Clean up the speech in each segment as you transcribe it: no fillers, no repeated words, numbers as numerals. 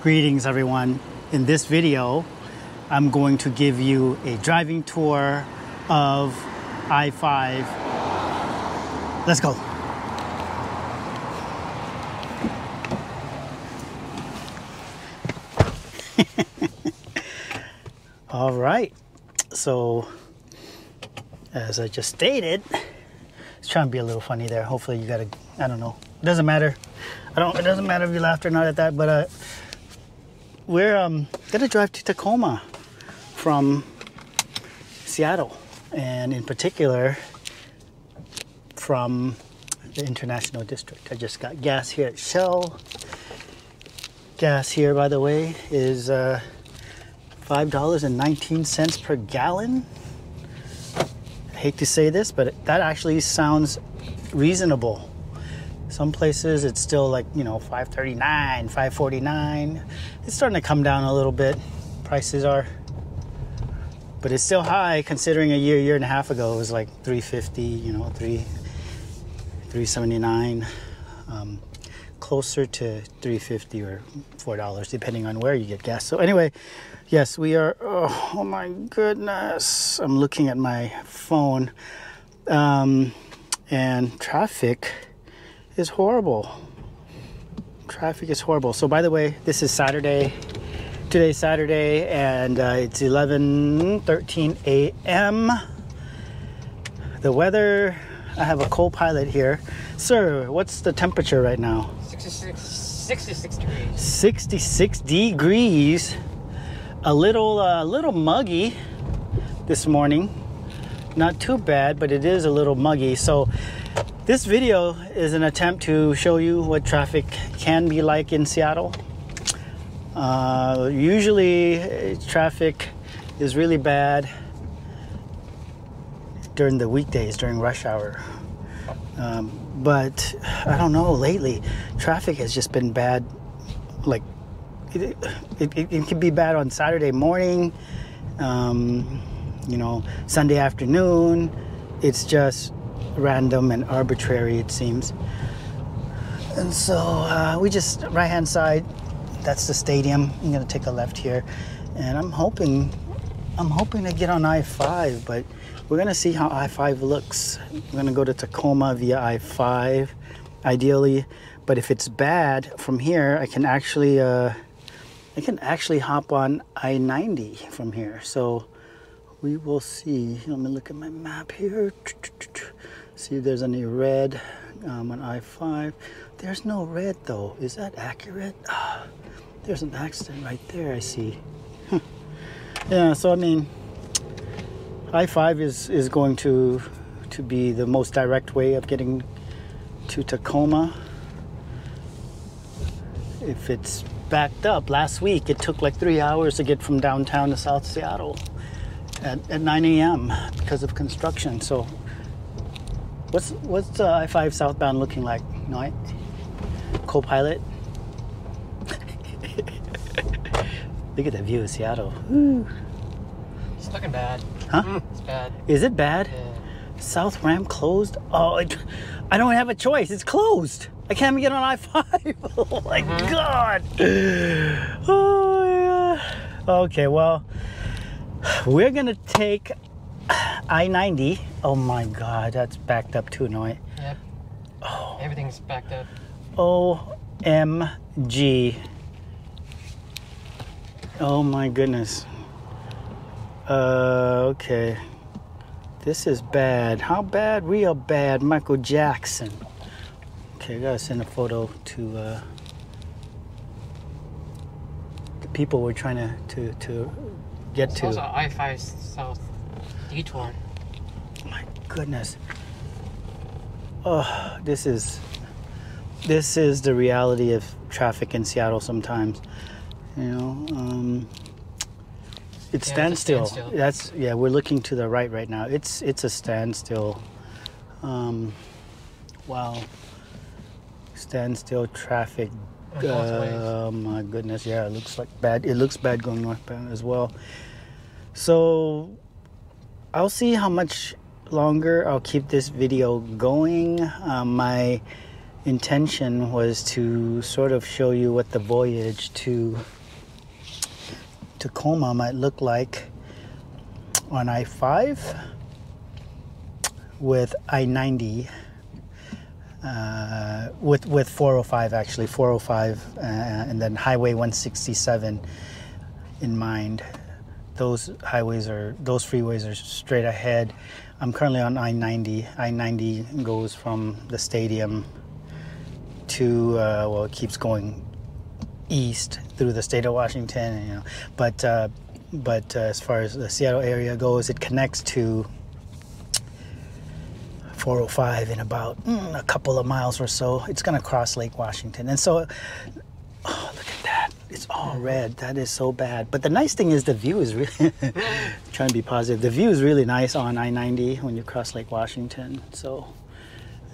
Greetings everyone. In this video, I'm going to give you a driving tour of I-5. Let's go. All right. So, as I just stated, it's trying to be a little funny there. Hopefully you got to, I don't know. It doesn't matter. It doesn't matter if you laughed or not at that, but we're gonna drive to Tacoma from Seattle, and in particular from the International District. I just got gas here at Shell. Gas here, by the way, is $5.19 per gallon. I hate to say this, but that actually sounds reasonable. Some places it's still like, you know, $5.39, $5.49. It's starting to come down a little bit. Prices are, but it's still high considering a year and a half ago it was like $3.50, you know, $3.79, closer to $3.50 or $4 depending on where you get gas. So anyway, yes, we are. Oh my goodness! I'm looking at my phone, and traffic is horrible. Traffic is horrible. So by the way, this is Saturday. Today's Saturday, and it's 11:13 a.m. The weather, I have a co-pilot here. Sir, what's the temperature right now? 66 degrees. 66 degrees. A little muggy this morning. Not too bad, but it is a little muggy. So this video is an attempt to show you what traffic can be like in Seattle. Usually traffic is really bad during the weekdays, during rush hour. But I don't know, lately traffic has just been bad. Like it can be bad on Saturday morning, you know, Sunday afternoon. It's just random and arbitrary, it seems. And so we just, right hand side, that's the stadium. I'm gonna take a left here, and I'm hoping to get on I-5, but we're gonna see how I-5 looks. We're gonna go to Tacoma via I-5 ideally, but if it's bad from here, I can actually hop on I-90 from here. So we will see. Let me look at my map here. See if there's any red on I-5. There's no red though. Is that accurate? There's an accident right there, I see. Yeah, so I mean, I-5 is going to be the most direct way of getting to Tacoma. If it's backed up, last week it took like 3 hours to get from downtown to South Seattle at 9 a.m. because of construction. So what's I-5 southbound looking like, Noi? Co-pilot? Look at the view of Seattle. Woo. It's looking bad. Huh? It's bad. Is it bad? Yeah. South Ramp closed? Oh, I don't have a choice. It's closed. I can't even get on I-5. Oh my God. Oh yeah. Okay, well, we're gonna take I-90. Oh my God, that's backed up too, Noi. Yep. Oh. Everything's backed up. OMG. Oh my goodness. Okay. This is bad. How bad? Real bad. Michael Jackson. Okay, I gotta send a photo to the people we're trying to get to. It's also I-5 South detour. My goodness. Oh, this is the reality of traffic in Seattle sometimes. You know, it's standstill. That's, yeah, we're looking to the right now. It's a standstill. Wow. Standstill traffic. Oh my goodness, yeah, it looks like bad. It looks bad going northbound as well. So I'll see how much longer I'll keep this video going. My intention was to sort of show you what the voyage to Tacoma might look like on I-5 with I-90, with 405 actually, 405 and then Highway 167 in mind. Those freeways are straight ahead. I'm currently on I-90. I-90 goes from the stadium to, well, it keeps going east through the state of Washington, you know. But as far as the Seattle area goes, it connects to 405 in about a couple of miles or so. It's going to cross Lake Washington. And so, oh, look at that. It's all red. That is so bad. But the nice thing is the view is really, trying to be positive, the view is really nice on I-90 when you cross Lake Washington. So,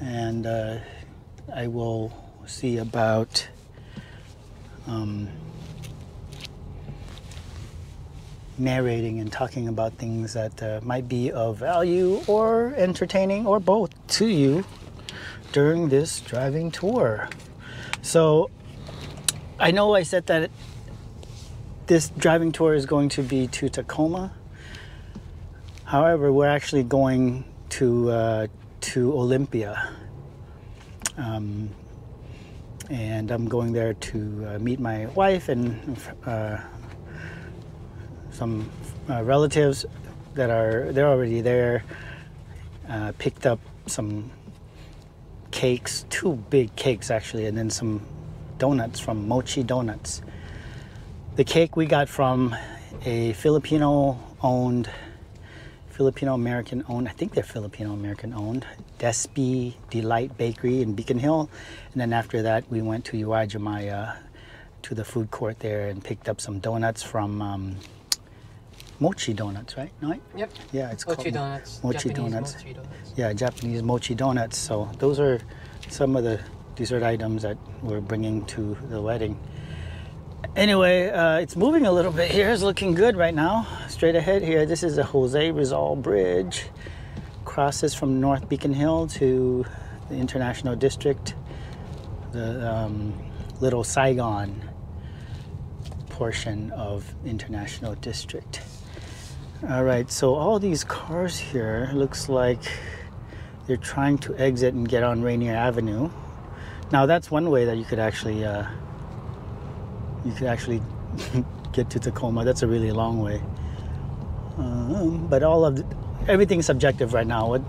and I will see about narrating and talking about things that might be of value or entertaining or both to you during this driving tour. So I know I said that this driving tour is going to be to Tacoma. However, we're actually going to Olympia. And I'm going there to meet my wife and some relatives they're already there. Picked up some cakes, 2 big cakes actually, and then some donuts from Mochi Donuts. The cake we got from a Filipino-American owned, I think they're Filipino-American owned, Despi Delight Bakery in Beacon Hill. And then after that, we went to Uwajimaya, to the food court there, and picked up some donuts from Mochi Donuts, right? No? Yep. Yeah, it's Mochi called Donuts. Mochi Japanese Donuts. Mochi Donuts. Yeah, Japanese Mochi Donuts. So those are some of the dessert items that we're bringing to the wedding. Anyway, it's moving a little bit here. It's looking good right now. Straight ahead here, this is the Jose Rizal Bridge. Crosses from North Beacon Hill to the International District, the Little Saigon portion of International District. All right, so all these cars here looks like they're trying to exit and get on Rainier Avenue. Now that's one way that you could actually get to Tacoma. That's a really long way. But everything's subjective right now. It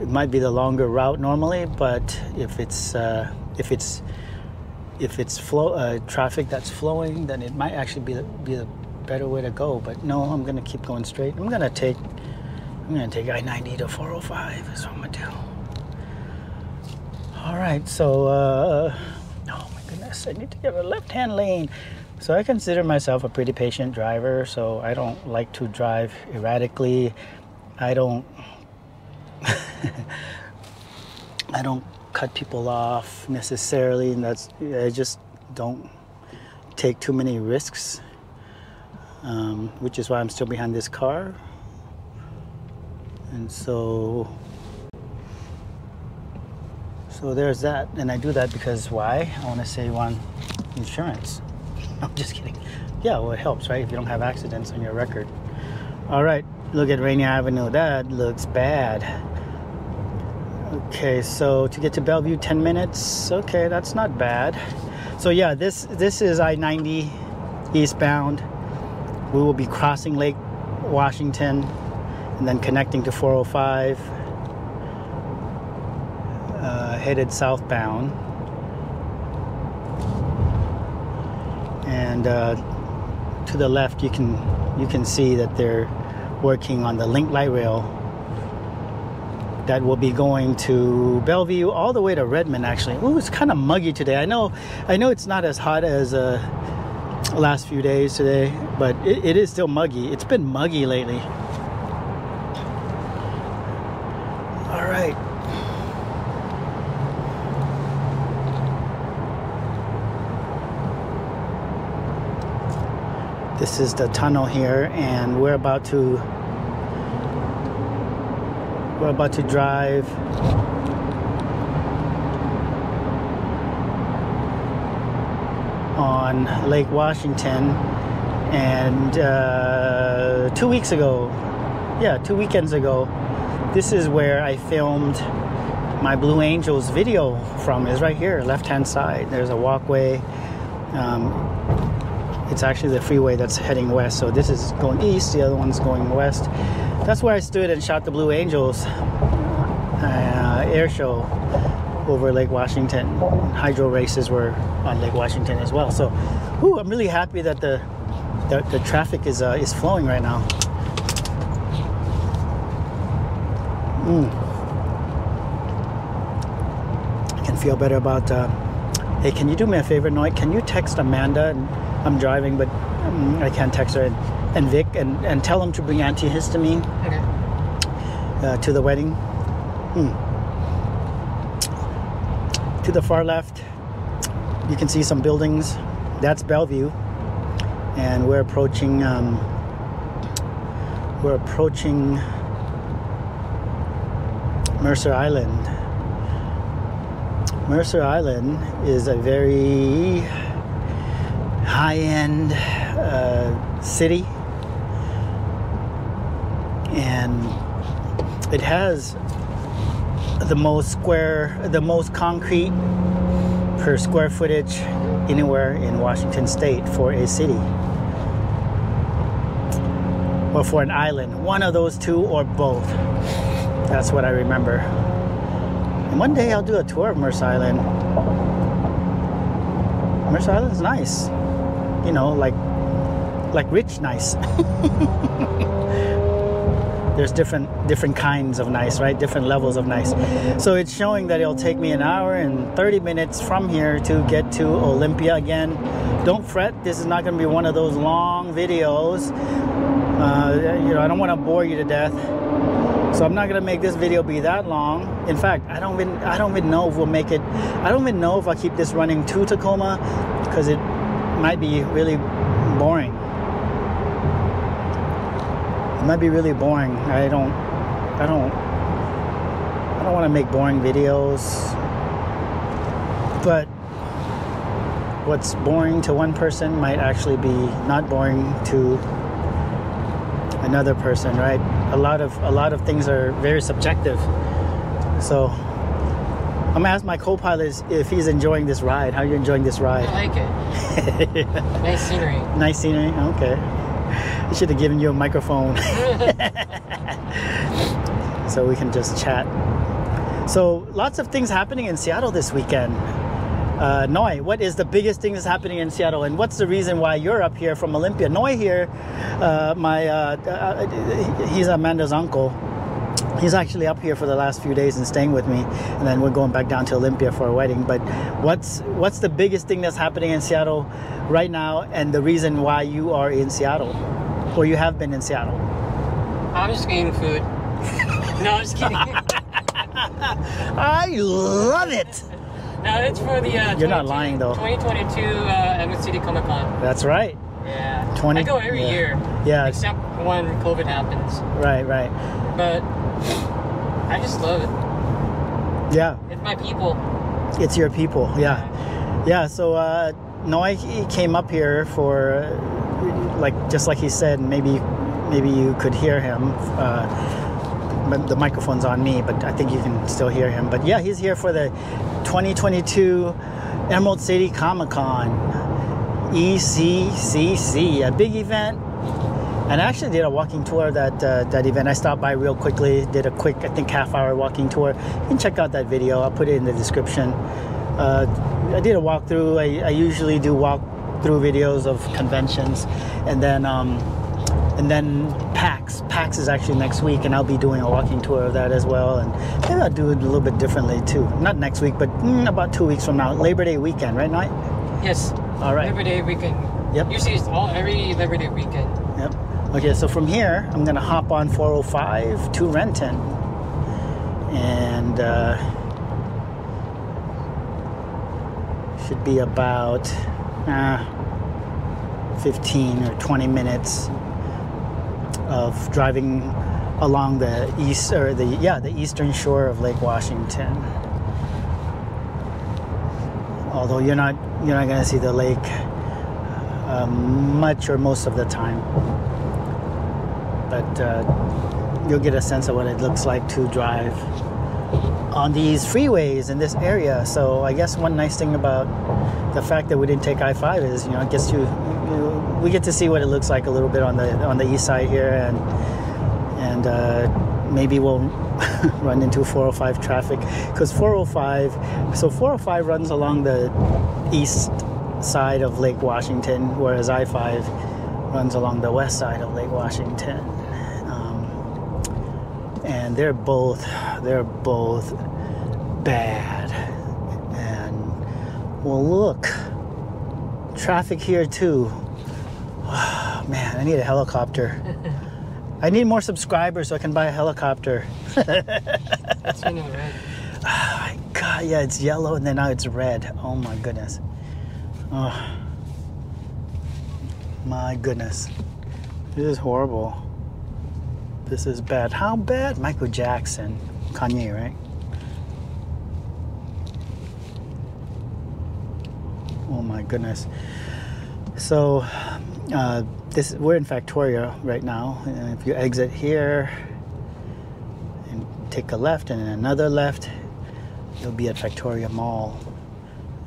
might be the longer route normally, but if it's traffic that's flowing, then it might actually be the better way to go. But no, I'm gonna keep going straight. I'm gonna take I-90 to 405 is what I'm gonna do. All right, so oh my goodness, I need to get a left-hand lane. So I consider myself a pretty patient driver, so I don't like to drive erratically. I don't cut people off necessarily, and I just don't take too many risks, which is why I'm still behind this car. And so there's that, and I do that because why? I want to save on insurance. I'm just kidding. Yeah, well, it helps, right? If you don't have accidents on your record. All right, look at Rainier Avenue. That looks bad. Okay, so to get to Bellevue, 10 minutes. Okay, that's not bad. So yeah, this is I-90 eastbound. We will be crossing Lake Washington and then connecting to 405, headed southbound. And to the left, you can see that they're working on the Link Light Rail that will be going to Bellevue all the way to Redmond. Actually, ooh, it's kind of muggy today. I know it's not as hot as last few days today, but it is still muggy. It's been muggy lately. All right. This is the tunnel here, and we're about to drive on Lake Washington, and 2 weeks ago, yeah, 2 weekends ago, this is where I filmed my Blue Angels video from. Is right here, left hand side. There's a walkway. It's actually the freeway that's heading west, so this is going east, the other one's going west. That's where I stood and shot the Blue Angels air show over Lake Washington. Hydro races were on Lake Washington as well. So, I'm really happy that the traffic is flowing right now. I can feel better about. Hey, can you do me a favor, Noy? Can you text Amanda? And I'm driving, but I can't text her. And Vic, and tell them to bring antihistamine to the wedding. To the far left, you can see some buildings. That's Bellevue, and we're approaching. Mercer Island. Mercer Island is a very high-end city, and it has the most concrete per square footage anywhere in Washington State for a city, or for an island. One of those two or both. That's what I remember. And one day I'll do a tour of Mercer Island. Mercer Island's nice. You know, like rich nice. There's different kinds of nice, right? Different levels of nice. So it's showing that it'll take me an hour and 30 minutes from here to get to Olympia again. Don't fret, this is not going to be one of those long videos. You know, I don't want to bore you to death. So I'm not going to make this video be that long. In fact, I don't even know if we'll make it. I don't even know if I'll keep this running to Tacoma, because it might be really boring. It might be really boring. I don't want to make boring videos. But what's boring to one person might actually be not boring to another person, right? A lot of things are very subjective. So I'm gonna ask my co-pilot if he's enjoying this ride. How are you enjoying this ride? I like it. Nice scenery. Nice scenery. Okay. I should have given you a microphone so we can just chat. So lots of things happening in Seattle this weekend. Noi, what is the biggest thing that's happening in Seattle, and what's the reason why you're up here from Olympia? Noi here, he's Amanda's uncle. He's actually up here for the last few days and staying with me, and then we're going back down to Olympia for a wedding. But what's the biggest thing that's happening in Seattle right now, and the reason why you are in Seattle, or you have been in Seattle? I'm just getting food. No, I'm just kidding. I love it. No, it's for the You're not lying though. 2022 Emmett City Comic Con. That's right. Yeah. I go every year. Yeah. Except when COVID happens. Right. But I just love it. Yeah. It's my people. It's your people. Yeah. Yeah. So Noi, he came up here for just like he said. Maybe you could hear him. The microphone's on me, but I think you can still hear him. But yeah, he's here for the 2022 Emerald City Comic Con, ECCC, a big event. And I actually did a walking tour of that event. I stopped by real quickly, did a quick, I think, half-hour walking tour. You can check out that video. I'll put it in the description. I did a walkthrough. I usually do walkthrough videos of conventions, and then PAX. PAX is actually next week, and I'll be doing a walking tour of that as well. And maybe I'll do it a little bit differently too. Not next week, but about 2 weeks from now. Labor Day weekend, right, Knight? Yes. All right. Labor Day weekend. Yep. Usually it's every Labor Day weekend. Yep. Okay, so from here, I'm gonna hop on 405 to Renton, and should be about 15 or 20 minutes of driving along the eastern shore of Lake Washington. Although you're not you're not gonna see the lake much or most of the time, but you'll get a sense of what it looks like to drive on these freeways in this area. So I guess one nice thing about the fact that we didn't take I-5 is, it gets we get to see what it looks like a little bit on the east side here, and maybe we'll run into 405 traffic, because 405 runs along the east side of Lake Washington, whereas I-5 runs along the west side of Lake Washington. And they're both bad. And well, look, traffic here too. Oh, man, I need a helicopter. I need more subscribers so I can buy a helicopter. It's in red. Oh my God, yeah, it's yellow and then now it's red. Oh my goodness. Oh my goodness. This is horrible. This is bad. How bad? Michael Jackson. Kanye, right? Oh my goodness. So, we're in Victoria right now. And if you exit here and take a left and then another left, you'll be at Victoria Mall.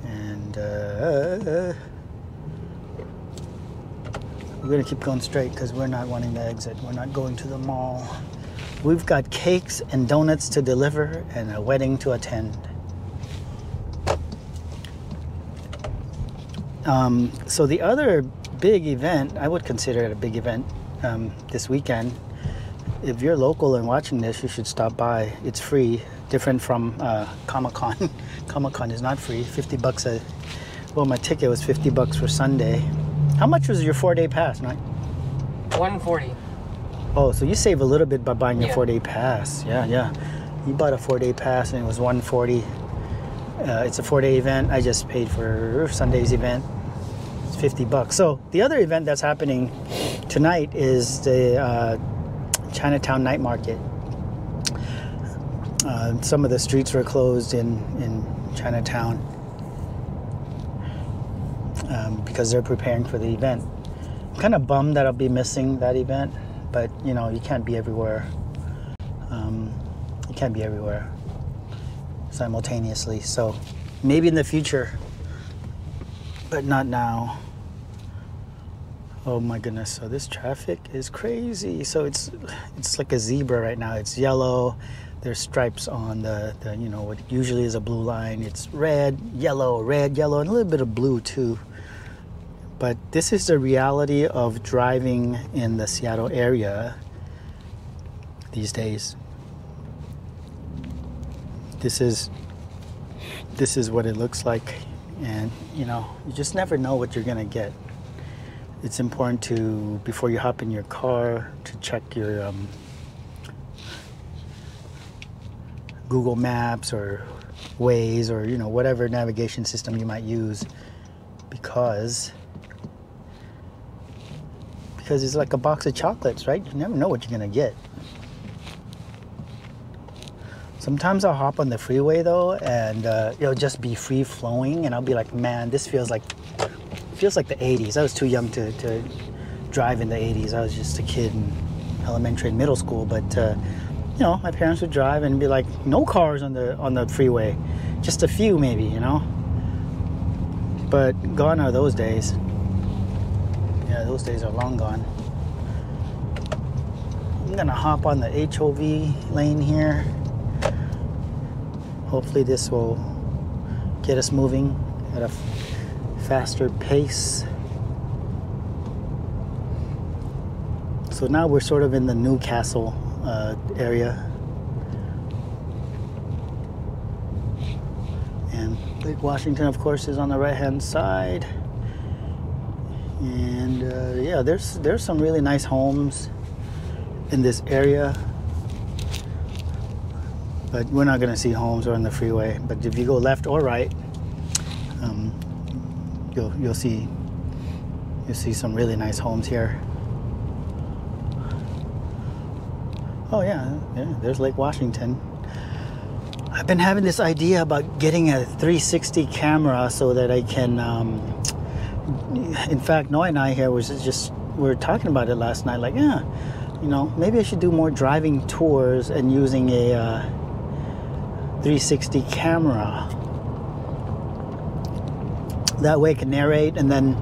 And we're going to keep going straight because we're not wanting to exit. We're not going to the mall. We've got cakes and donuts to deliver and a wedding to attend. So the other big event, I would consider it a big event this weekend. If you're local and watching this, you should stop by. It's free, different from Comic-Con. Comic-Con is not free. Well, my ticket was $50 for Sunday. How much was your 4-day pass, Mike? $140. Oh, so you save a little bit by buying your 4-day pass. Yeah. You bought a 4-day pass and it was $140. It's a 4-day event. I just paid for Sunday's event. It's $50. So the other event that's happening tonight is the Chinatown night market. Some of the streets were closed in Chinatown because they're preparing for the event. I'm kind of bummed that I'll be missing that event, but you can't be everywhere. You can't be everywhere simultaneously. So maybe in the future, but not now. Oh my goodness. So this traffic is crazy. So it's like a zebra right now. It's yellow. There's stripes on the what usually is a blue line. It's red, yellow, and a little bit of blue too. But this is the reality of driving in the Seattle area these days. This is what it looks like, and you just never know what you're gonna get. It's important to, before you hop in your car, to check your Google Maps or Waze or whatever navigation system you might use, because it's like a box of chocolates, right? You never know what you're gonna get. Sometimes I'll hop on the freeway though, and it'll just be free flowing, and I'll be like, man, this feels like the 80s. I was too young to drive in the 80s. I was just a kid in elementary and middle school, but my parents would drive and be like, no cars on the freeway, just a few maybe, But gone are those days. Yeah, those days are long gone. I'm gonna hop on the HOV lane here. Hopefully this will get us moving at a faster pace. So now we're sort of in the Mew Castle area. And Lake Washington, of course, is on the right-hand side. And yeah, there's some really nice homes in this area, but we're not going to see homes or on the freeway. But if you go left or right, you'll see some really nice homes here. Oh yeah, there's Lake Washington. I've been having this idea about getting a 360 camera so that I can, in fact, Noy and I here we were talking about it last night, like, yeah, you know, maybe I should do more driving tours and using a 360 camera. That way I can narrate, and then,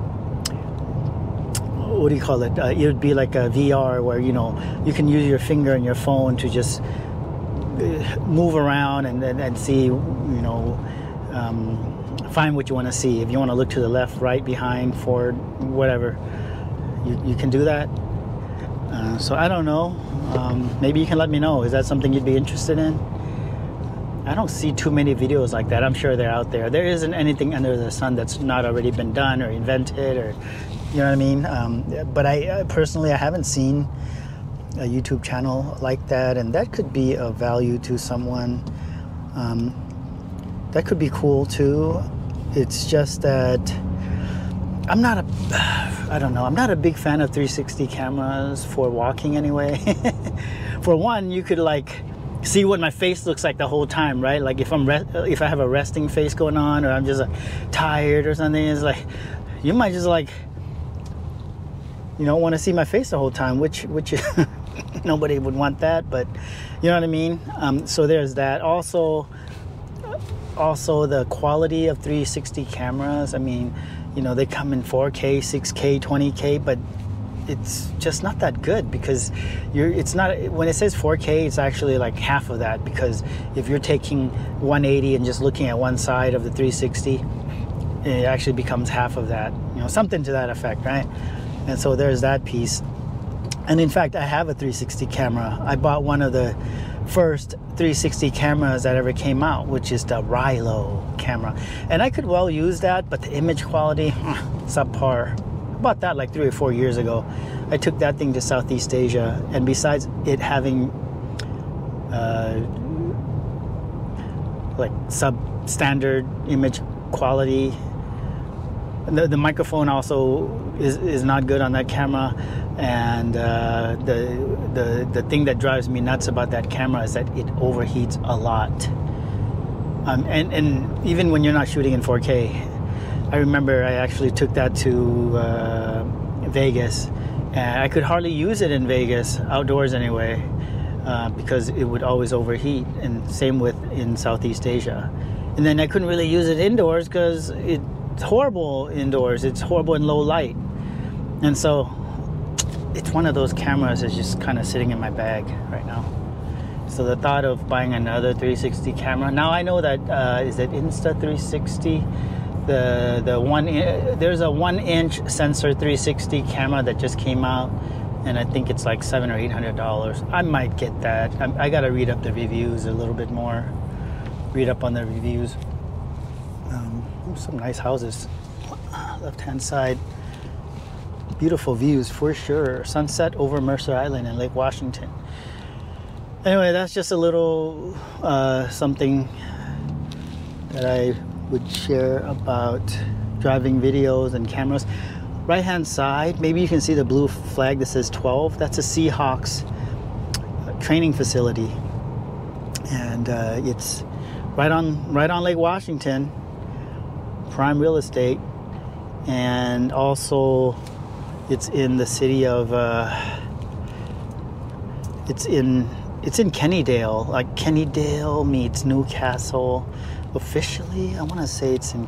what do you call it? It would be like a VR where, you know, you can use your finger and your phone to just move around and see, you know, find what you want to see. If you want to look to the left, right, behind, forward, whatever, you can do that. So I don't know. Maybe you can let me know. Is that something you'd be interested in? I don't see too many videos like that. I'm sure they're out there. There isn't anything under the sun that's not already been done or invented, or, you know what I mean? But I personally, I haven't seen a YouTube channel like that, and that could be of value to someone. That could be cool too. It's just that I'm not a big fan of 360 cameras for walking anyway. For one, you could like see what my face looks like the whole time, right? Like if I have a resting face going on, or I'm just tired or something, it's like you might just like, you know, want to see my face the whole time, which nobody would want that, but you know what I mean. So there's that. Also the quality of 360 cameras. I mean, you know, they come in 4K, 6K, 20K, but it's just not that good, because it's not, when it says 4K, it's actually like half of that, because if you're taking 180 and just looking at one side of the 360, it actually becomes half of that, you know, something to that effect, right? And so there's that piece. And in fact, I have a 360 camera. I bought one of the first 360 cameras that ever came out, which is the Rilo camera, and I could well use that, but the image quality, subpar. I bought that like 3 or 4 years ago. I took that thing to Southeast Asia, and besides it having like substandard image quality, the microphone also is not good on that camera, and the thing that drives me nuts about that camera is that it overheats a lot, and even when you're not shooting in 4K. I remember I actually took that to Vegas, and I could hardly use it in Vegas, outdoors anyway, because it would always overheat, and same with in Southeast Asia. And then I couldn't really use it indoors because it's horrible indoors. It's horrible in low light. And so it's one of those cameras that's just kind of sitting in my bag right now. So the thought of buying another 360 camera, now I know that, is it Insta360? There's a 1-inch sensor 360 camera that just came out, and I think it's like $700 or $800. I might get that. I gotta read up the reviews a little bit more. Read up on the reviews. Some nice houses. Left hand side, beautiful views for sure. Sunset over Mercer Island and Lake Washington. Anyway, that's just a little something that I would share about driving videos and cameras. Right hand side, maybe you can see the blue flag that says 12. That's a Seahawks training facility, and it's right on Lake Washington, prime real estate. And also it's in the city of it's in Kennydale, like Kennydale meets Mew Castle. Officially, I want to say it's in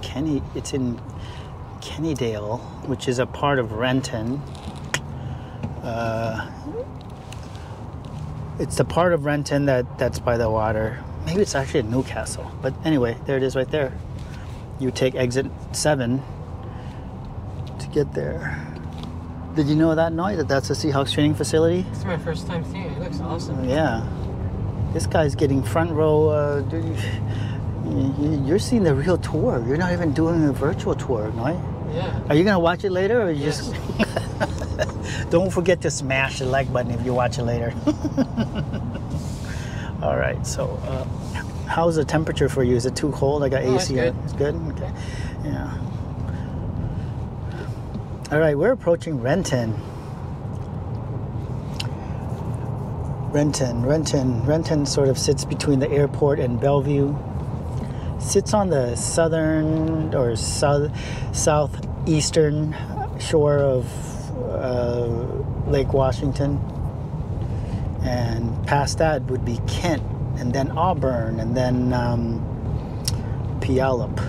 Kennydale, which is a part of Renton. It's the part of Renton that's by the water. Maybe it's actually in Mew Castle, but anyway, there it is right there. You take exit 7 to get there. Did you know that, Noy, that's a Seahawks training facility? It's my first time seeing it. It looks awesome. Yeah. This guy's getting front row. You're seeing the real tour. You're not even doing a virtual tour, Noy. Yeah. Are you going to watch it later, or Yes. just... Don't forget to smash the like button if you watch it later. All right, so how's the temperature for you? Is it too cold? I got AC. It's good. It's good? Okay. Yeah. All right, we're approaching Renton. Renton sort of sits between the airport and Bellevue. Sits on the southern or southeastern shore of Lake Washington. And past that would be Kent, and then Auburn, and then Puyallup.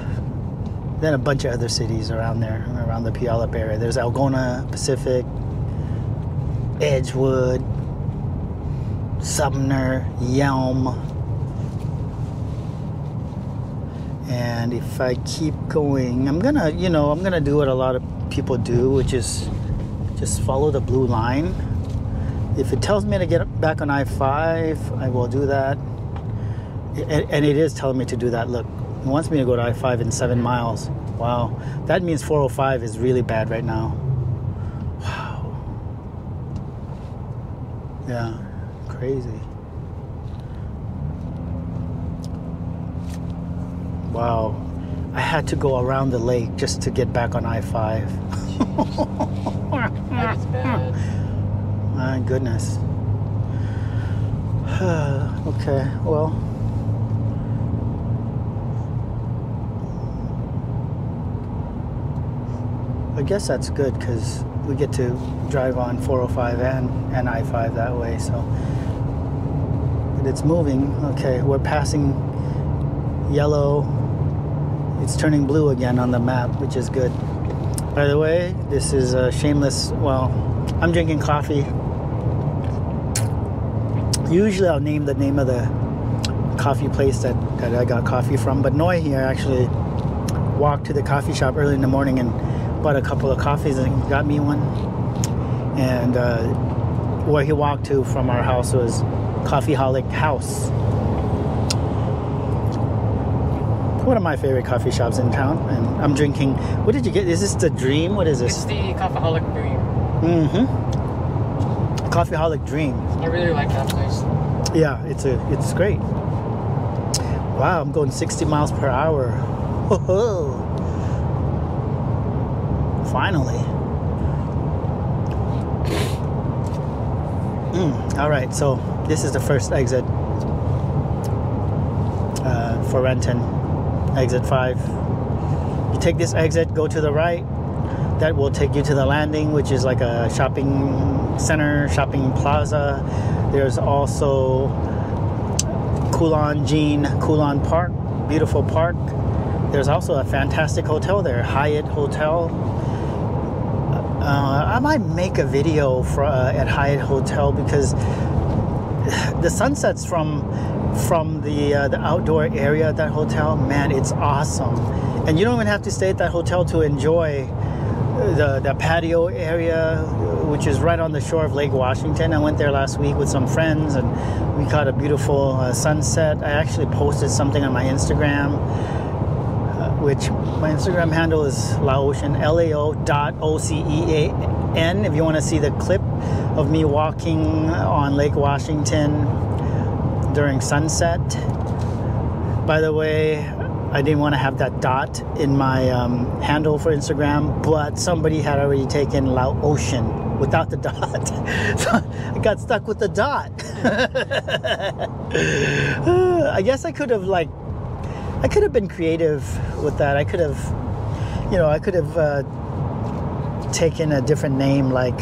Then a bunch of other cities around there, around the Puyallup area. There's Algona, Pacific, Edgewood, Sumner, Yelm. And if I keep going, I'm gonna do what a lot of people do, which is just follow the blue line. If it tells me to get back on I-5, I will do that. And it is telling me to do that. Look, it wants me to go to I-5 in 7 miles. Wow. That means 405 is really bad right now. Wow. Yeah, crazy. Wow. I had to go around the lake just to get back on I-5. That's bad. My goodness. Okay, well. I guess that's good because we get to drive on 405 and I-5 that way, so. But it's moving. Okay, we're passing yellow. It's turning blue again on the map, which is good. By the way, this is a shameless, well, I'm drinking coffee. Usually I'll name the name of the coffee place that I got coffee from, but Noi here actually walked to the coffee shop early in the morning and bought a couple of coffees and got me one. And where he walked to from our house was Coffeeholic House. One of my favorite coffee shops in town. And I'm drinking, what did you get? Is this the Dream? What is this? It's the Coffeeholic Dream. Mm-hmm. Coffeeholic Dream. I really like that place. Yeah, it's great. Wow, I'm going 60 miles per hour. Whoa. Finally. All right, so this is the first exit for Renton, exit 5. You take this exit, go to the right. That will take you to the landing, which is like a shopping center, shopping plaza. There's also Kulon Park, beautiful park. There's also a fantastic hotel there, Hyatt Hotel. I might make a video at Hyatt Hotel because the sunsets from the outdoor area at that hotel, man, it's awesome. And you don't even have to stay at that hotel to enjoy the patio area, which is right on the shore of Lake Washington. I went there last week with some friends and we caught a beautiful sunset. I actually posted something on my Instagram, which my Instagram handle is Lao Ocean, LAO.OCEAN. If you want to see the clip of me walking on Lake Washington during sunset. By the way, I didn't want to have that dot in my handle for Instagram, but somebody had already taken Lao Ocean without the dot. So I got stuck with the dot. I guess I could have been creative with that. I could have taken a different name, like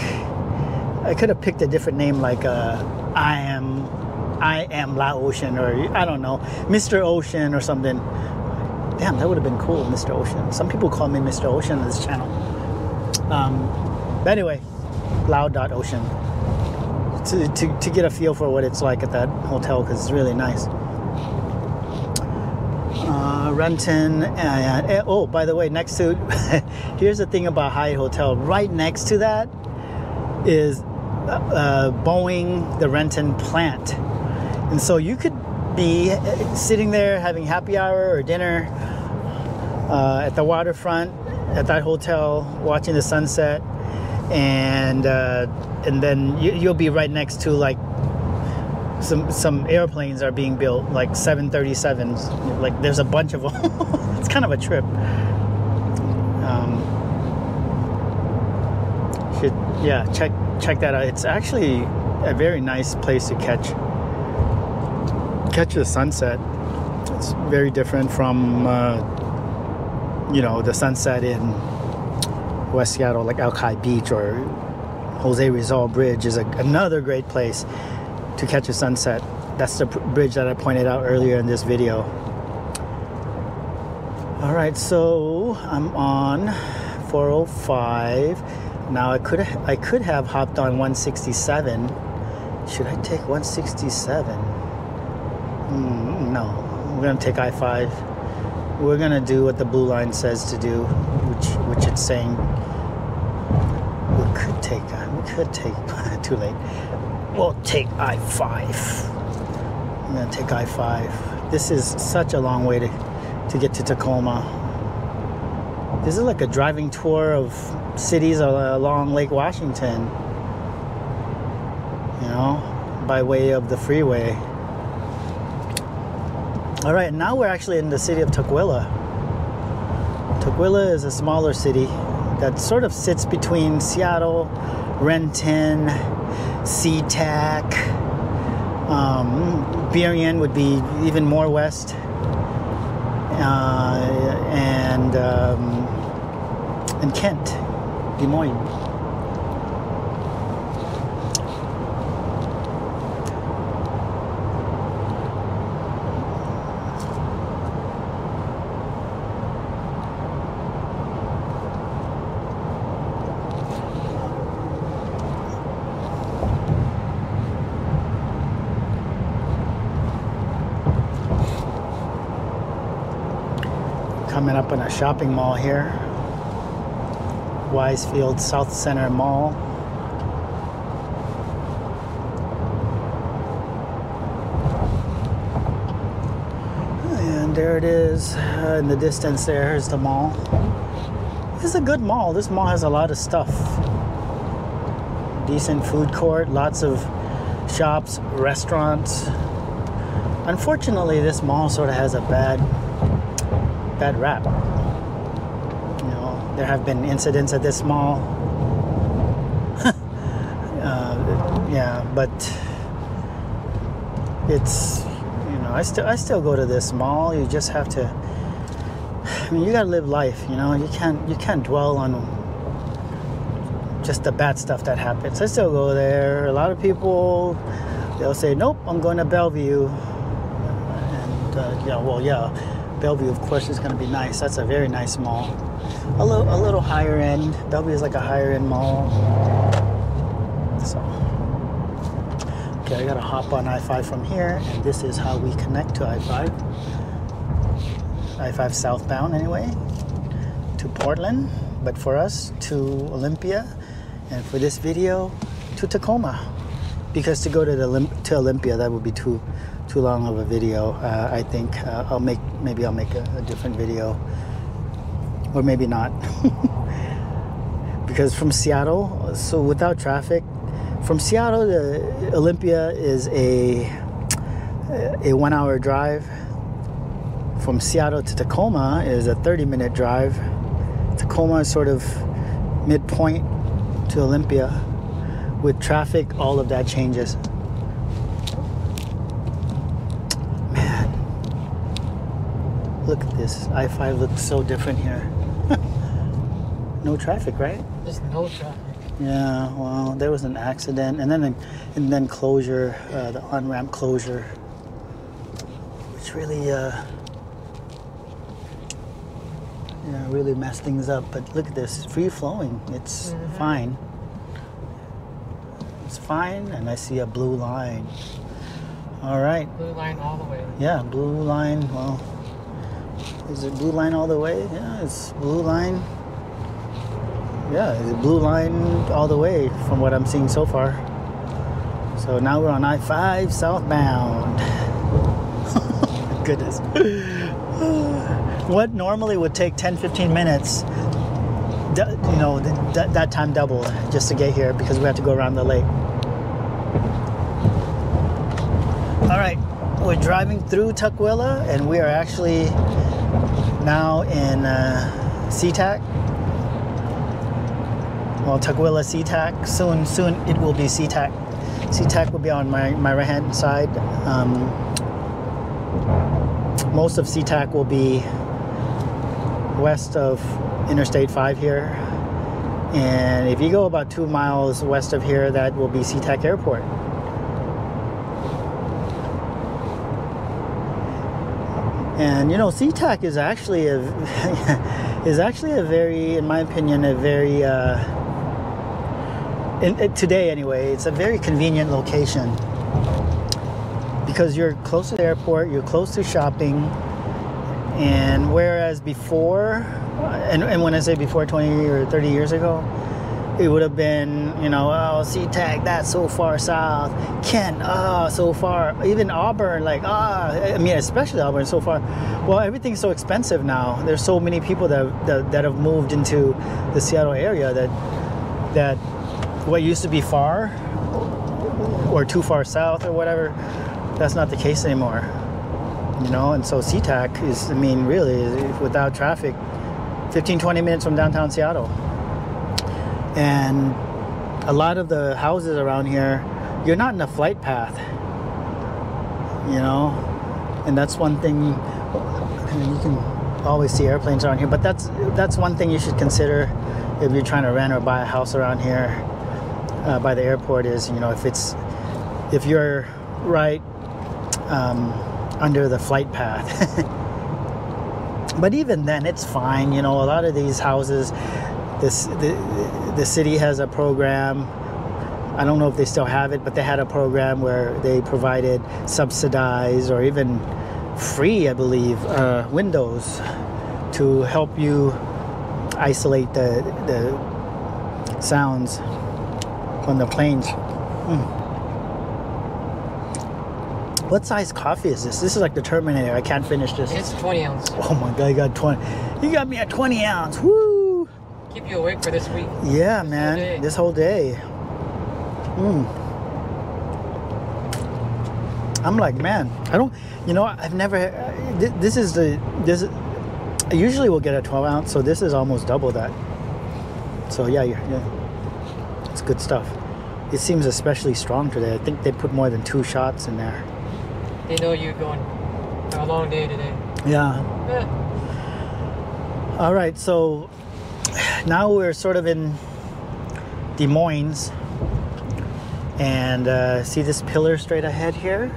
I could have picked a different name, like I am Lao Ocean, or I don't know, Mr. Ocean or something. Damn, that would have been cool, Mr. Ocean. Some people call me Mr. Ocean on this channel. But anyway, Lao.Ocean. To get a feel for what it's like at that hotel, because it's really nice. Renton, and oh, by the way, next to, here's the thing about Hyatt Hotel. Right next to that is Boeing, the Renton plant. And so you could be sitting there having happy hour or dinner at the waterfront at that hotel, watching the sunset, and then you'll be right next to like some airplanes are being built, like 737s. Like there's a bunch of them. It's kind of a trip. Check that out. It's actually a very nice place to catch the sunset. It's very different from you know, the sunset in West Seattle, like Alki Beach or Jose Rizal Bridge is another great place to catch a sunset. That's the bridge that I pointed out earlier in this video. All right, so I'm on 405. Now I could have hopped on 167. Should I take 167? No, we're gonna take I-5. We're gonna do what the blue line says to do, which it's saying we could take too late. We'll take I-5. I'm gonna take I-5. This is such a long way to get to Tacoma. This is like a driving tour of cities along Lake Washington, you know, by way of the freeway. All right, now we're actually in the city of Tukwila. Tukwila is a smaller city that sort of sits between Seattle, Renton, SeaTac. Burien would be even more west. And Kent, Des Moines. Coming up in a shopping mall here, Wisefield South Center Mall. And there it is in the distance. There's the mall. This is a good mall. This mall has a lot of stuff. Decent food court, lots of shops, restaurants. Unfortunately, this mall sort of has a bad rap. You know, there have been incidents at this mall. Yeah, but it's, you know, I still go to this mall. You just have to, I mean, you gotta live life, you know. You can't dwell on just the bad stuff that happens. I still go there. A lot of people, they'll say, nope, I'm going to Bellevue. And yeah, well, yeah, Bellevue, of course, is going to be nice. That's a very nice mall. A little higher end. Bellevue is like a higher end mall. So, okay, I got to hop on I-5 from here, and this is how we connect to I-5. I-5 southbound, anyway, to Portland, but for us, to Olympia, and for this video, to Tacoma. Because to go to Olympia, that would be too long of a video. I think maybe I'll make a different video, or maybe not. Because from Seattle, so without traffic, from Seattle to Olympia is a 1 hour drive. From Seattle to Tacoma is a 30-minute drive. Tacoma is sort of midpoint to Olympia. With traffic, all of that changes. Man, look at this. I-5 looks so different here. No traffic, right? There's no traffic. Yeah, well, there was an accident, and then closure, the on-ramp closure, which really, really messed things up. But look at this, it's free flowing. It's fine. It's fine, and I see a blue line. All right. Blue line all the way. Yeah, blue line. Well, is it blue line all the way? Yeah, it's blue line. Yeah, it's blue line all the way from what I'm seeing so far. So now we're on I-5 southbound. Goodness. What normally would take 10-15 minutes, you know, that time doubled just to get here because we have to go around the lake. All right, we're driving through Tukwila, and we are actually now in SeaTac. Well, Tukwila SeaTac. Soon it will be SeaTac. SeaTac will be on my right hand side. Most of SeaTac will be west of Interstate 5 here. And if you go about 2 miles west of here, that will be SeaTac Airport. And you know, SeaTac is actually a very, in my opinion, a very today anyway, it's a very convenient location because you're close to the airport, you're close to shopping, and whereas before, and when I say before 20 or 30 years ago, it would have been, you know, oh, SeaTac, that's so far south. Kent, so far. Even Auburn, like, I mean, especially Auburn, so far. Well, everything's so expensive now. There's so many people that have moved into the Seattle area that what used to be far or too far south or whatever, that's not the case anymore. You know, and so SeaTac is, I mean, really, without traffic, 15, 20 minutes from downtown Seattle. And a lot of the houses around here, you're not in a flight path, you know, and that's one thing. I mean, you can always see airplanes around here, but that's one thing you should consider if you're trying to rent or buy a house around here by the airport is, you know, if you're right under the flight path. But even then, it's fine. You know, a lot of these houses, the city has a program. I don't know if they still have it, but they had a program where they provided subsidized or even free, I believe, windows to help you isolate the sounds from the planes. What size coffee is this? This is like the Terminator. I can't finish this. It's 20 ounce. Oh my God, you got 20. You got me at 20 ounce. Woo! Keep you awake for this week. Yeah, man. This whole day. I'm like, man, I don't, you know, I've never, I usually will get a 12 ounce, so this is almost double that. So yeah, it's good stuff. It seems especially strong today. I think they put more than 2 shots in there. They know you're going a long day today. Yeah. All right, so now we're sort of in Des Moines. And see this pillar straight ahead here?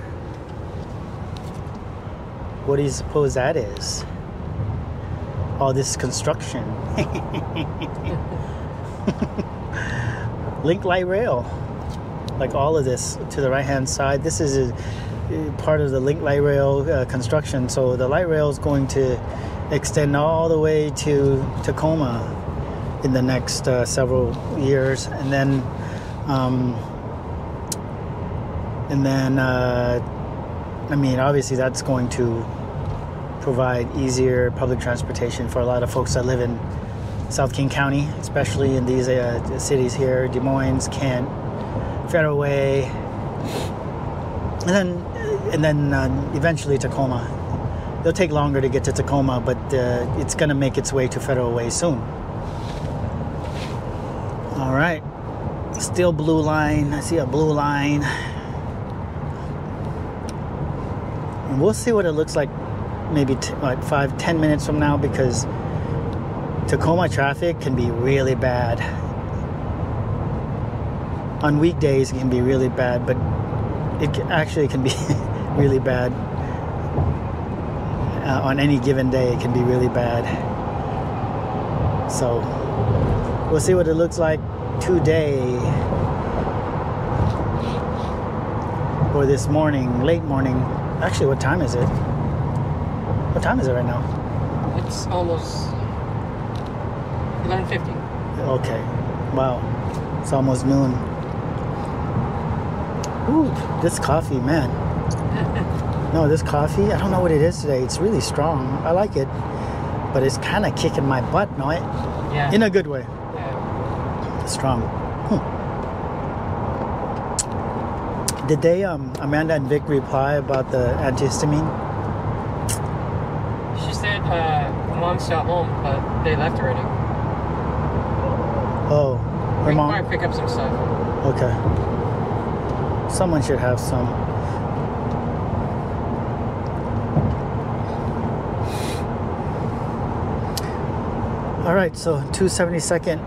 What do you suppose that is? All this construction. Link light rail. Like all of this to the right hand side. This is a part of the link light rail construction. So the light rail is going to extend all the way to Tacoma in the next several years. And then I mean, obviously that's going to provide easier public transportation for a lot of folks that live in South King County, especially in these cities here, Des Moines, Kent, Federal Way, and then eventually Tacoma. It'll take longer to get to Tacoma, but it's going to make its way to Federal Way soon. All right, still blue line. I see a blue line. And we'll see what it looks like maybe 5-10 minutes from now, because Tacoma traffic can be really bad. On weekdays it can be really bad, but it actually can be really bad. On any given day it can be really bad. So we'll see what it looks like today, or this morning, late morning. Actually, what time is it? What time is it right now? It's almost 11:50. Okay. Wow. It's almost noon. Ooh, this coffee, man. No, this coffee, I don't know what it is today. It's really strong. I like it. But it's kind of kicking my butt, no? Yeah. In a good way. Yeah. It's strong. Did they, Amanda and Vic, reply about the antihistamine? She said mom's still home, but they left already. Oh, her We mom? might pick up some stuff. Okay. Someone should have some. All right, so 272nd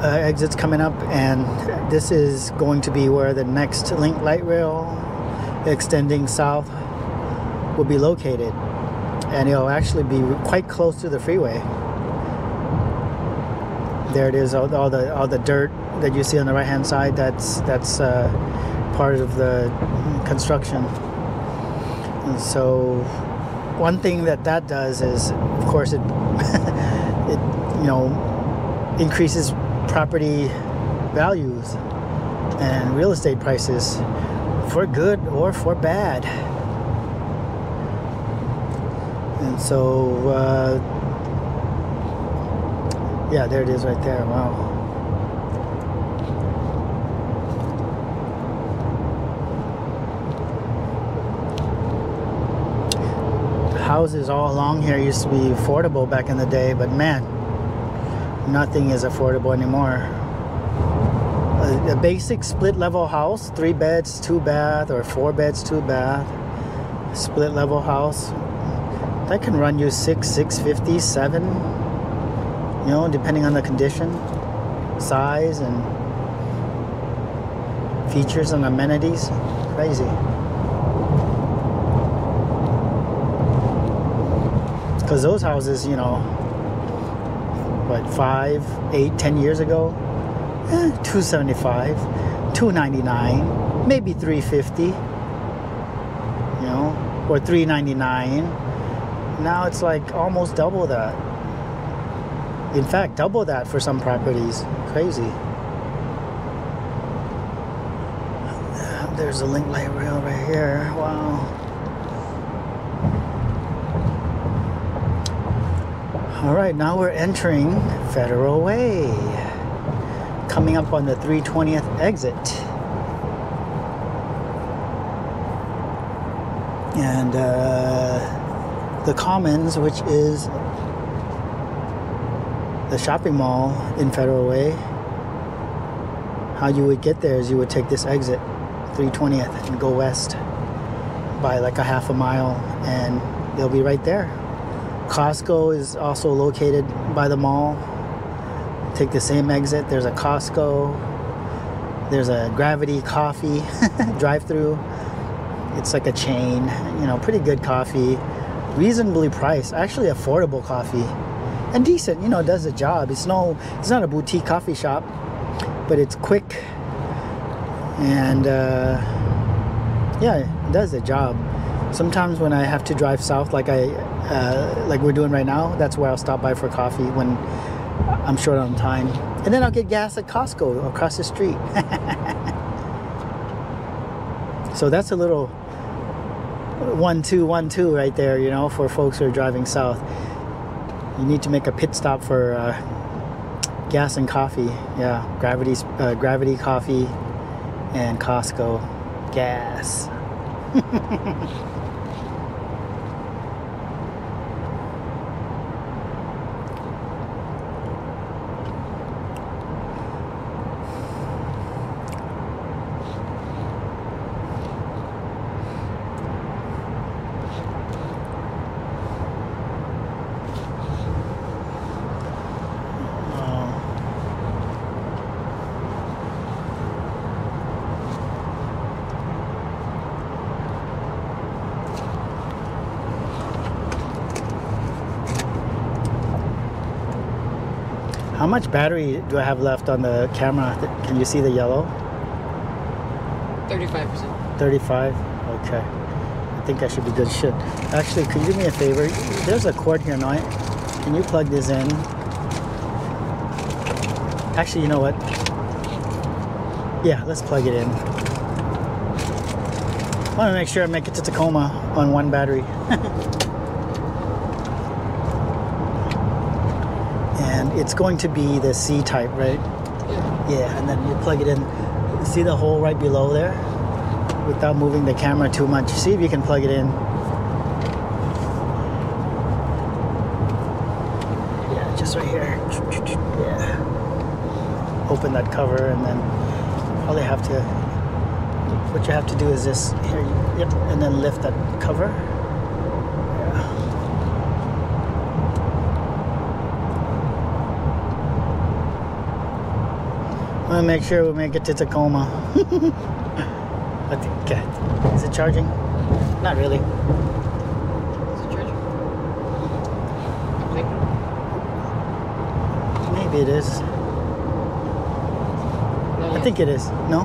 exit's coming up, and this is going to be where the next link light rail extending south will be located, and it'll actually be quite close to the freeway. There it is, all the dirt that you see on the right hand side. That's part of the construction. And so one thing that does is, of course, it it increases property values and real estate prices, for good or for bad. And so yeah, there it is right there. Wow. Houses all along here used to be affordable back in the day, but man, nothing is affordable anymore. A basic split level house, 3 beds, 2 bath, or 4 beds, 2 bath, split level house, that can run you $650, $7, depending on the condition, size, and features and amenities. Crazy. Because those houses, what, 5, 8, 10 years ago, $275, $299, maybe $350, or $399. Now it's like almost double that. In fact, double that for some properties. Crazy. There's a link light rail right here. Wow. All right, now we're entering Federal Way, coming up on the 320th exit. And the Commons, which is the shopping mall in Federal Way, how you would get there is you would take this exit, 320th, and go west by like a half a mile, and they'll be right there. Costco is also located by the mall. Take the same exit. There's a Costco. There's a Gravity Coffee drive-through. It's like a chain, pretty good coffee, reasonably priced, actually affordable coffee, and decent. Does the job. It's not a boutique coffee shop, but it's quick, and yeah, it does the job. Sometimes when I have to drive south, like we're doing right now, that's where I'll stop by for coffee when I'm short on time. And then I'll get gas at Costco across the street. So that's a little 1-2-1-2 right there, for folks who are driving south. You need to make a pit stop for gas and coffee. Yeah, Gravity Coffee and Costco gas. How much battery do I have left on the camera? Can you see the yellow? 35%. 35? Okay. I think I should be good. Shit. Actually, could you do me a favor? There's a cord here, no? Can you plug this in? Actually, you know what? Yeah, let's plug it in. I want to make sure I make it to Tacoma on one battery. And it's going to be the C type, right? Yeah, and then you plug it in. See the hole right below there? Without moving the camera too much. See if you can plug it in. Yeah, just right here. Yeah. Open that cover, and then probably have to what you have to do is this here, yep, and then lift that cover. Yeah. I'm gonna make sure we make it to Tacoma. I think, okay. Is it charging? Not really. Is it charging? Maybe it is. I think it is. No?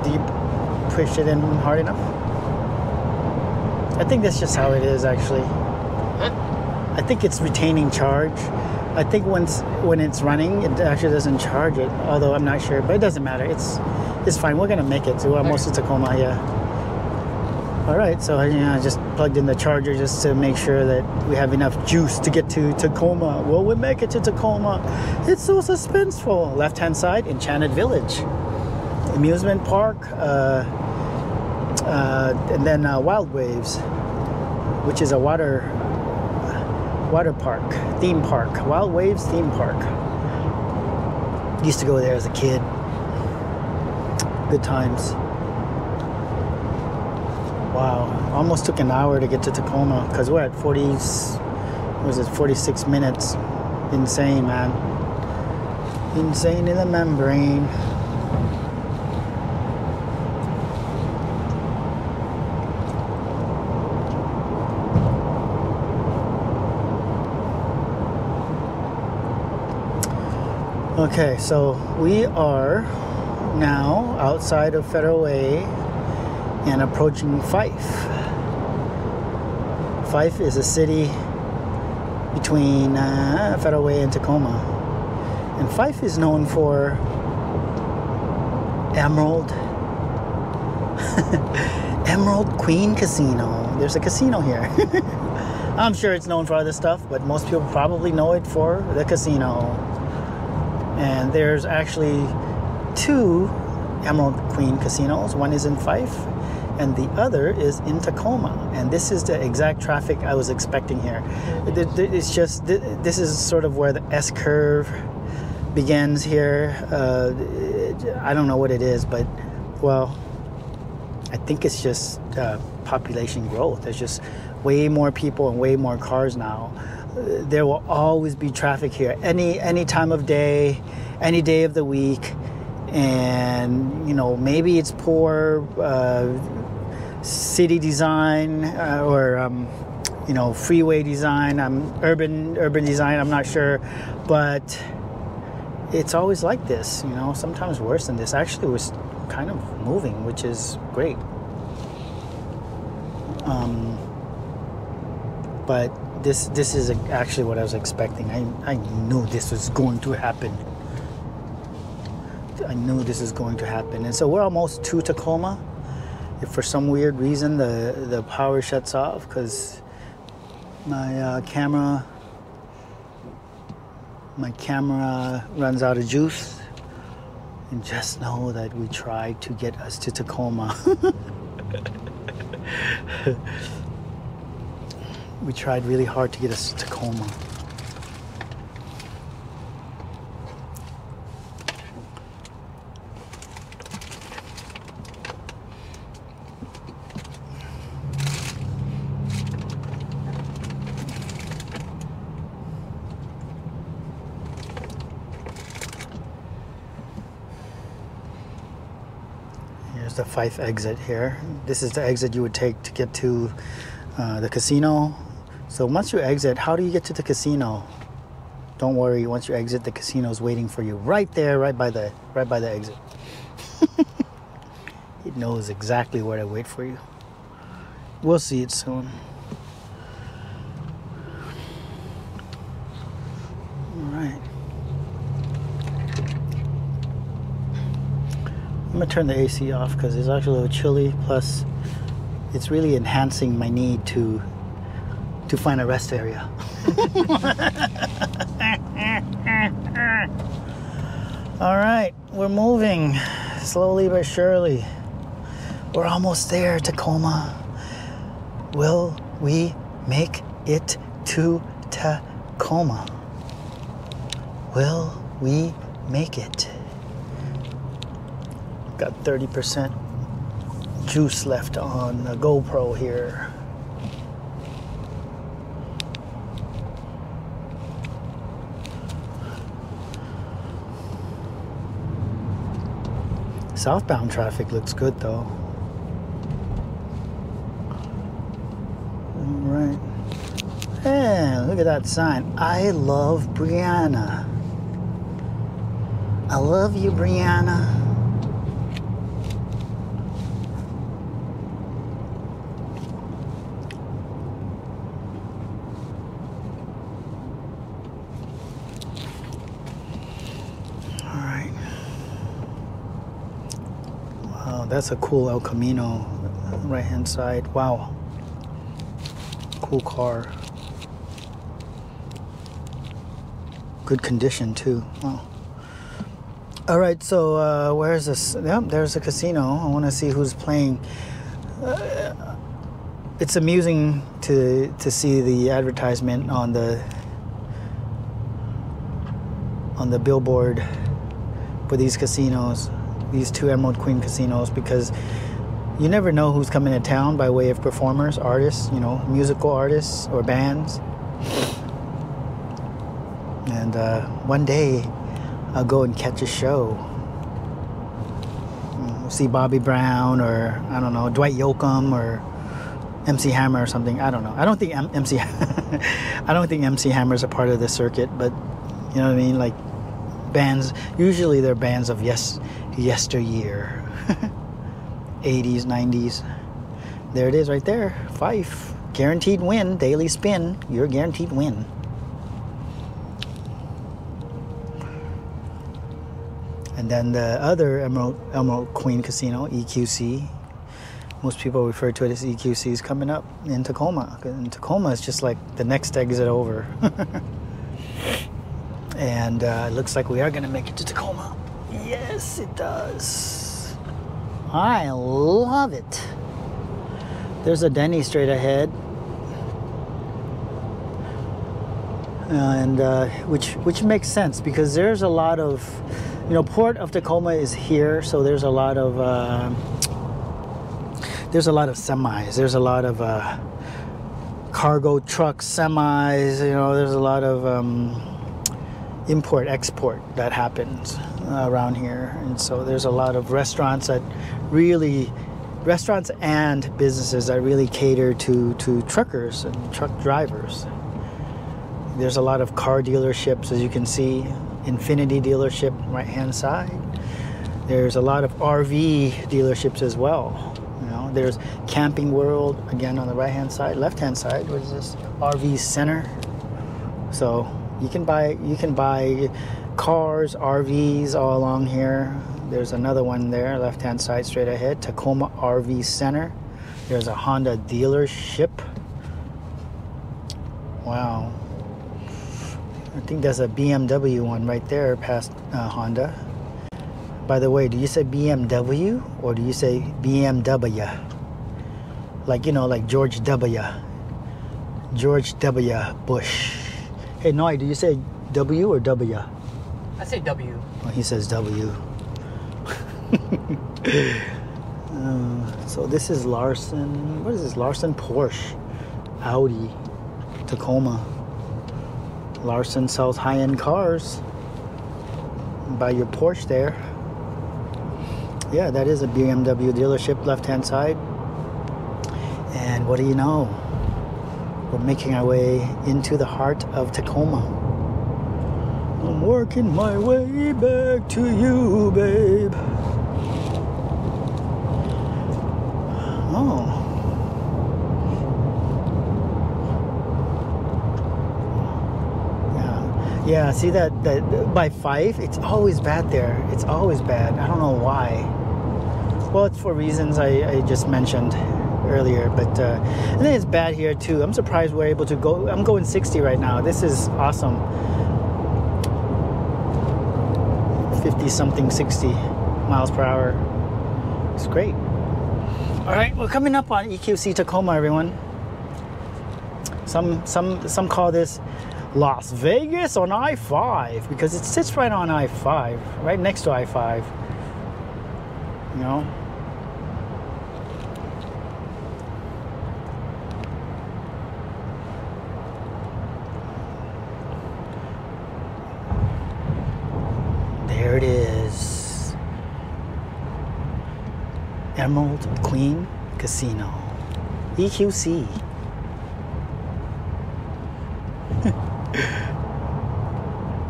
Do you push it in hard enough? I think that's just how it is, actually. Huh? I think it's retaining charge. I think when it's running, it actually doesn't charge it. Although I'm not sure, but it doesn't matter. It's fine. We're gonna make it to almost to Tacoma. Yeah. All right. So I just plugged in the charger just to make sure that we have enough juice to get to Tacoma. Will we make it to Tacoma? It's so suspenseful. Left-hand side, Enchanted Village, amusement park, and then Wild Waves, which is a water park, theme park. Wild Waves theme park. Used to go there as a kid. Good times. Wow, almost took an hour to get to Tacoma because we're at 46 minutes. Insane, man. Insane in the membrane. Okay, so we are now outside of Federal Way and approaching Fife. Fife is a city between Federal Way and Tacoma. And Fife is known for Emerald Queen Casino. There's a casino here. I'm sure it's known for other stuff, but most people probably know it for the casino. And there's actually 2 Emerald Queen casinos. One is in Fife and the other is in Tacoma. And this is the exact traffic I was expecting here. It's just, this is sort of where the S-curve begins here. I don't know what it is, but, well, I think it's just population growth. There's just way more people and way more cars now. There will always be traffic here, any time of day, any day of the week. And, you know, maybe it's poor city design or you know, freeway design, urban design, I'm not sure, but it's always like this, you know, sometimes worse than this. Actually, it was kind of moving, which is great. But this is actually what I was expecting. I knew this was going to happen. I knew this is going to happen. And so we're almost to Tacoma. If for some weird reason the power shuts off because my camera runs out of juice, and just know that we tried to get us to Tacoma. We tried really hard to get us to Tacoma. Here's the Fife exit here. This is the exit you would take to get to the casino. So once you exit, how do you get to the casino? Don't worry, once you exit, the casino is waiting for you right there, right by the exit. It knows exactly where to wait for you. We'll see it soon. All right. I'm gonna turn the AC off because it's actually a little chilly. Plus, it's really enhancing my need to find a rest area. All right, we're moving slowly but surely. We're almost there, Tacoma. Will we make it to Tacoma? Will we make it? Got 30% juice left on the GoPro here. Southbound traffic looks good though. All right. Hey, look at that sign. I love Brianna. I love you, Brianna. All right. Wow, that's a cool El Camino, right-hand side. Wow. Cool car. Good condition too. Wow. All right, so where's this? Yep, there's a casino. I want to see who's playing. It's amusing to see the advertisement on the billboard for these casinos, these two Emerald Queen casinos, because you never know who's coming to town by way of performers, artists, you know, musical artists or bands. And one day I'll go and catch a show. See Bobby Brown, or I don't know, Dwight Yoakam or MC Hammer or something. I don't know. I don't think MC Hammer's a part of the circuit, but you know what I mean? Like bands, usually they're bands of yesteryear. 80s, 90s. There it is right there. Fife. Guaranteed win. Daily spin. You're guaranteed win. And then the other Emerald Queen Casino, EQC. Most people refer to it as EQC, is coming up in Tacoma. And Tacoma is just like the next exit over. And it looks like we are going to make it to Tacoma. Yes, it does. I love it. There's a Denny straight ahead. And which makes sense, because there's a lot of, you know, Port of Tacoma is here, so there's a lot of semis. There's a lot of cargo trucks, semis. You know, there's a lot of import export that happens around here, and so there's a lot of restaurants and businesses that really cater to truckers and truck drivers. There's a lot of car dealerships, as you can see. Infinity dealership, right hand side. There's a lot of RV dealerships as well. You know, there's Camping World again on the right hand side. Left hand side, what is this? RV Center. So you can buy cars, RVs all along here. There's another one there, left hand side straight ahead, Tacoma RV Center. There's a Honda dealership. Wow. I think there's a BMW one right there past Honda. By the way, do you say BMW or do you say BMW? Like, you know, like George W. Bush. Hey, Noi, do you say W or W? I say W. Oh, he says W. So this is Larson. What is this? Larson Porsche. Audi. Tacoma. Larson sells high-end cars. Buy your Porsche there. Yeah, that is a BMW dealership, left-hand side. And what do you know? We're making our way into the heart of Tacoma. I'm working my way back to you, babe. Oh. Yeah, see that by Fife, it's always bad there. It's always bad. I don't know why. Well, it's for reasons I just mentioned earlier, but and then it's bad here too. I'm surprised we're able to go. I'm going 60 right now. This is awesome. 50 something, 60 miles per hour. It's great. All right, we're coming up on EQC Tacoma, everyone. Some call this Las Vegas on I-5 because it sits right on I-5, right next to I-5. you know. There it is. Emerald Queen Casino. EQC.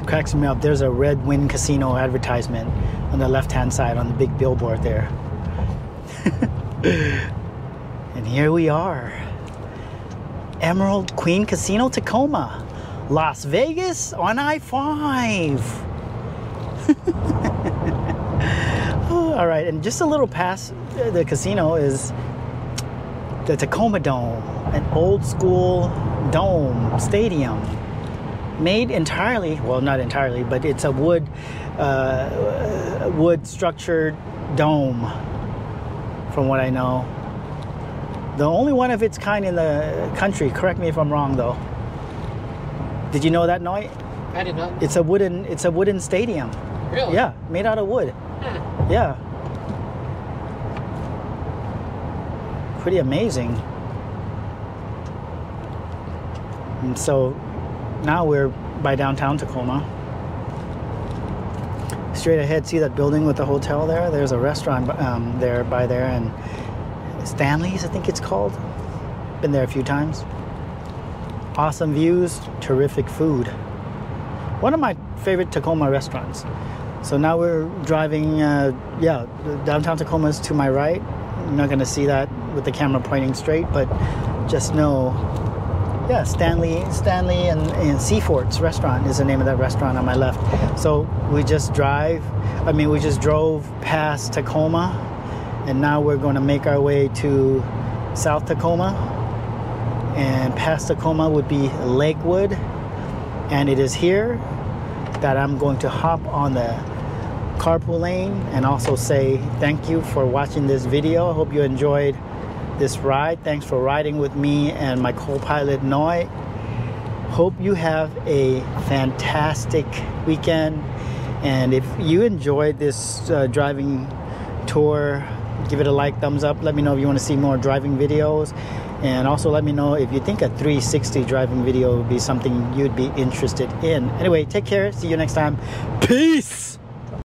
Cracks me up. There's a Red Wind Casino advertisement on the left-hand side on the big billboard there. And here we are. Emerald Queen Casino, Tacoma. Las Vegas on I-5. All right, and just a little past the casino is the Tacoma Dome, an old school dome stadium made entirely, well, not entirely, but it's a wood structured dome from what I know. The only one of its kind in the country. Correct me if I'm wrong though. Did you know that, Noi? I did not. It's a wooden stadium. Really? Yeah, made out of wood. Hmm. Yeah. Pretty amazing. And so now we're by downtown Tacoma. Straight ahead, see that building with the hotel there? There's a restaurant there by there, and Stanley's, I think it's called. Been there a few times. Awesome views, terrific food. One of my favorite Tacoma restaurants. So now we're driving, downtown Tacoma is to my right. You're not going to see that with the camera pointing straight, but just know, yeah, Stanley and Seafort's restaurant is the name of that restaurant on my left. So we just drove past Tacoma, and now we're going to make our way to South Tacoma. And past Tacoma would be Lakewood, and it is here that I'm going to hop on the Carpool Lane and also say thank you for watching this video. I hope you enjoyed this ride. Thanks for riding with me and my co-pilot Noi. Hope you have a fantastic weekend, and if you enjoyed this driving tour, give it a like, thumbs up. Let me know if you want to see more driving videos, and also let me know if you think a 360 driving video would be something you'd be interested in. Anyway, take care. See you next time. Peace.